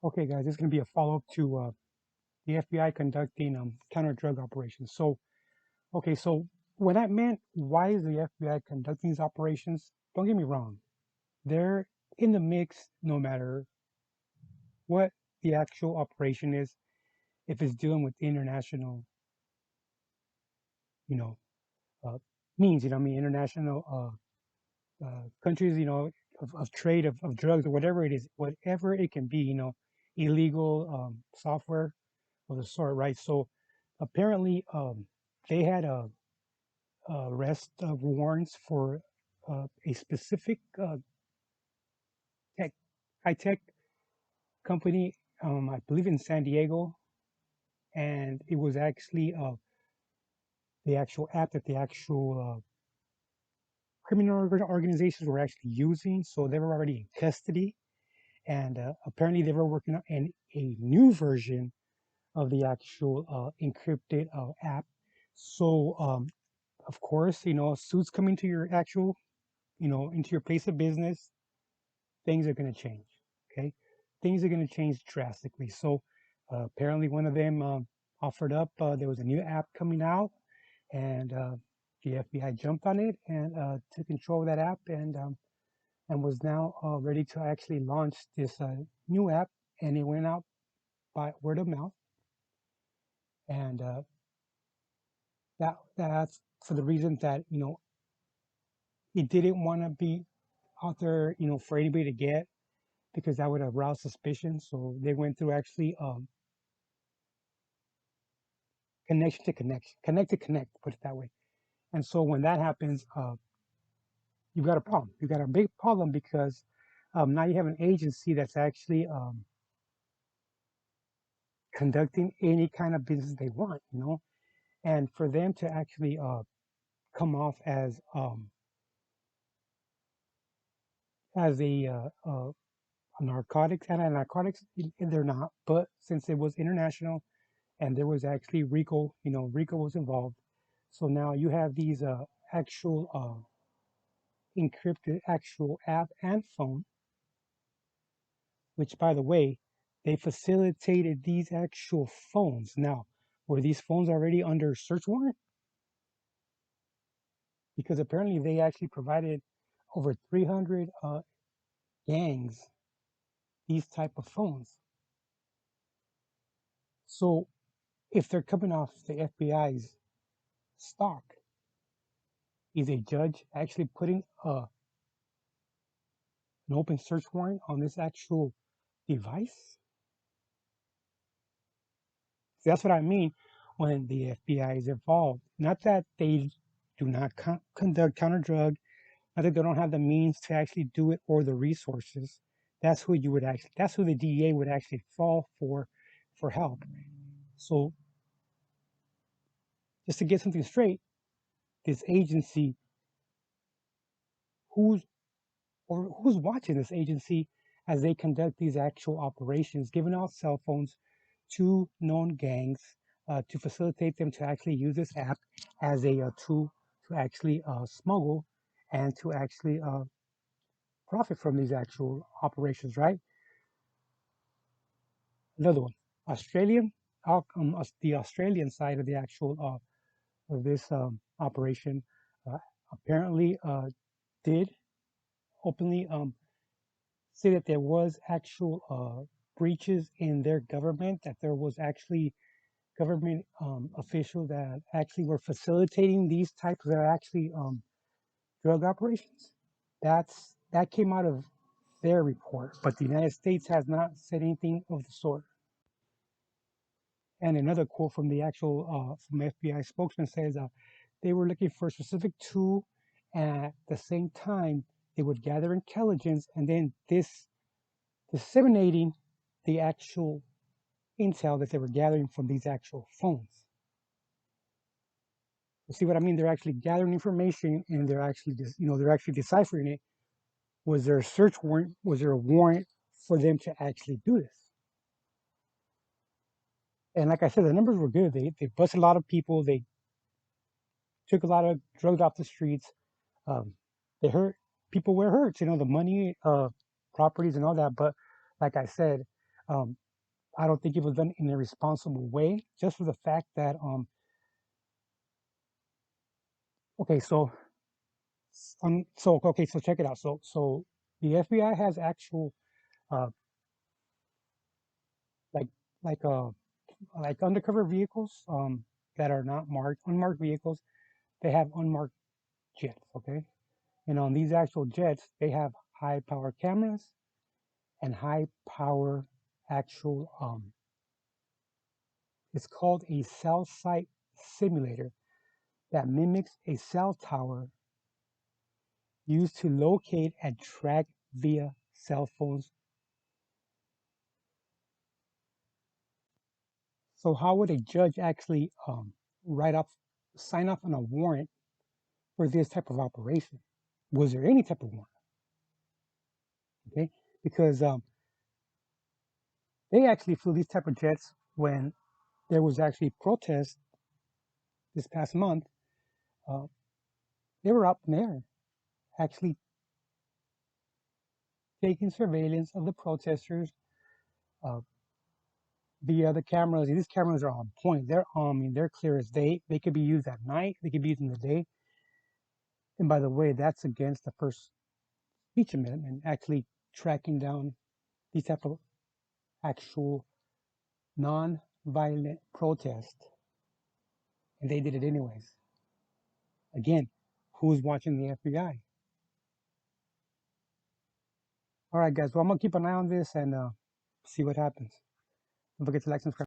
Okay, guys, this is going to be a follow-up to the FBI conducting counter-drug operations. So what that meant, why is the FBI conducting these operations? Don't get me wrong, they're in the mix no matter what the actual operation is. If it's dealing with international, you know, uh, means, I mean, international countries, of trade of drugs or whatever it is, whatever it can be, illegal software of the sort, right? So apparently, they had a arrest warrants for a specific tech, high tech company, I believe in San Diego, and it was actually the actual app that the actual criminal organizations were actually using. So they were already in custody, and apparently they were working on a new version of the actual encrypted app. So of course, suits coming to your actual, into your place of business, things are going to change. Okay, things are going to change drastically. So apparently, one of them offered up. There was a new app coming out, and the FBI jumped on it and took control of that app, and was now ready to actually launch this new app. And it went out by word of mouth, and that's for the reason that it didn't want to be out there, for anybody to get, because that would arouse suspicion. So they went through actually connection to connection, connect to connect, put it that way. And so when that happens, you've got a problem. You've got a big problem because now you have an agency that's actually conducting any kind of business they want, and for them to actually come off as a narcotics and narcotics, they're not. But since it was international and there was actually RICO, RICO was involved. So now you have these actual encrypted actual app and phone, which by the way, they facilitated these actual phones. Now, were these phones already under search warrant? Because apparently they actually provided over 300 gangs these type of phones. So if they're coming off the FBI's stock, is a judge actually putting an open search warrant on this actual device? See, that's what I mean when the FBI is involved. Not that they do not conduct counter drug, not that they don't have the means to actually do it or the resources. That's who you would actually. That's who the DEA would actually fall for help. So just to get something straight, this agency, who's who's watching this agency as they conduct these actual operations, giving out cell phones to known gangs to facilitate them to actually use this app as a tool to actually smuggle and to actually profit from these actual operations, right? Another one, Australian, the Australian side of the actual of this operation uh, apparently did openly say that there was actual breaches in their government, that there was actually government officials that actually were facilitating these types of actually drug operations. That came out of their report, but the United States has not said anything of the sort. And another quote from the actual from FBI spokesman says they were looking for a specific tool, and at the same time they would gather intelligence, and then this disseminating the actual intel that they were gathering from these actual phones. You see what I mean? They're actually gathering information, and they're actually just, they're actually deciphering it. Was there a search warrant? Was there a warrant for them to actually do this? And like I said, the numbers were good. They busted a lot of people. They took a lot of drugs off the streets. Um, they hurt people where it hurts. The money, properties, and all that. But like I said, Um, I don't think it was done in a responsible way, just for the fact that okay, so check it out. So the FBI has actual uh like like uh like undercover vehicles that are not marked unmarked vehicles. They have unmarked jets, okay? And on these actual jets, they have high power cameras and high power actual it's called a cell site simulator that mimics a cell tower used to locate and track via cell phones. So how would a judge actually write up, sign off on a warrant for this type of operation? Was there any type of warrant? Okay, because they actually flew these type of jets when there was actually protest this past month. Uh, they were up in the air, actually taking surveillance of the protesters uh, via the cameras. These cameras are on point. I mean, they're clear as day. They could be used at night. They could be used in the day. And by the way, that's against the First Speech Amendment, actually tracking down these type of actual non-violent protest, and they did it anyways. Again, who's watching the FBI? All right, guys. Well, I'm gonna keep an eye on this and see what happens. Don't forget to like, subscribe.